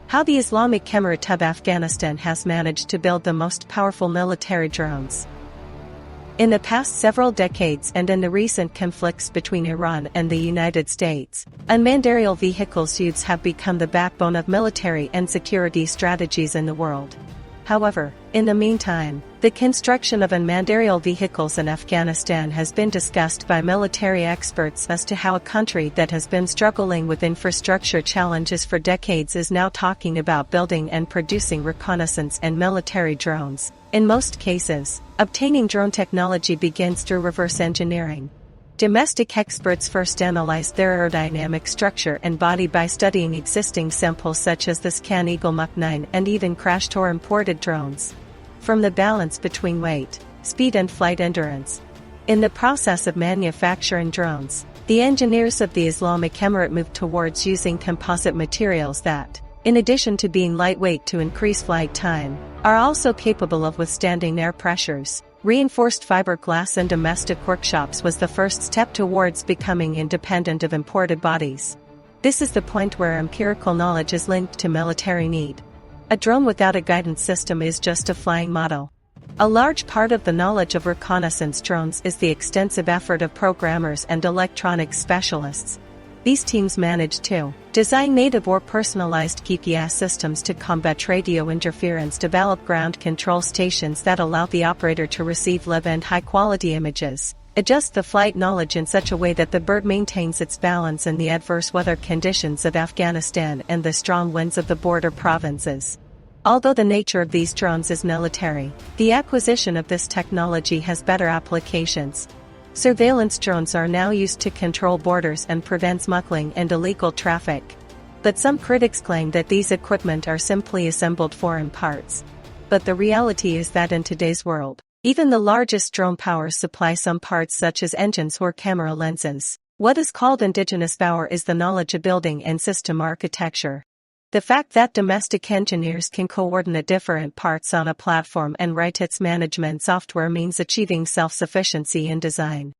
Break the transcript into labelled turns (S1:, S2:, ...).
S1: How the Islamic Emirate of Afghanistan has managed to build the most powerful military drones. In the past several decades and in the recent conflicts between Iran and the United States, unmanned aerial vehicles use have become the backbone of military and security strategies in the world. However, in the meantime, the construction of unmanned aerial vehicles in Afghanistan has been discussed by military experts as to how a country that has been struggling with infrastructure challenges for decades is now talking about building and producing reconnaissance and military drones. In most cases, obtaining drone technology begins through reverse engineering. Domestic experts first analyzed their aerodynamic structure and body by studying existing samples such as the Scan Eagle Mach 9 and even crashed or imported drones. From the balance between weight, speed and flight endurance. In the process of manufacturing drones, the engineers of the Islamic Emirate moved towards using composite materials that, in addition to being lightweight to increase flight time, are also capable of withstanding air pressures. Reinforced fiberglass in domestic workshops was the first step towards becoming independent of imported bodies. This is the point where empirical knowledge is linked to military need. A drone without a guidance system is just a flying model. A large part of the knowledge of reconnaissance drones is the extensive effort of programmers and electronics specialists. These teams manage to design native or personalized GPS systems to combat radio interference, develop ground control stations that allow the operator to receive live and high-quality images, adjust the flight knowledge in such a way that the bird maintains its balance in the adverse weather conditions of Afghanistan and the strong winds of the border provinces. Although the nature of these drones is military, the acquisition of this technology has better applications. Surveillance drones are now used to control borders and prevent smuggling and illegal traffic. But some critics claim that these equipment are simply assembled foreign parts. But the reality is that in today's world, even the largest drone powers supply some parts such as engines or camera lenses. What is called indigenous power is the knowledge of building and system architecture. The fact that domestic engineers can coordinate different parts on a platform and write its management software means achieving self-sufficiency in design.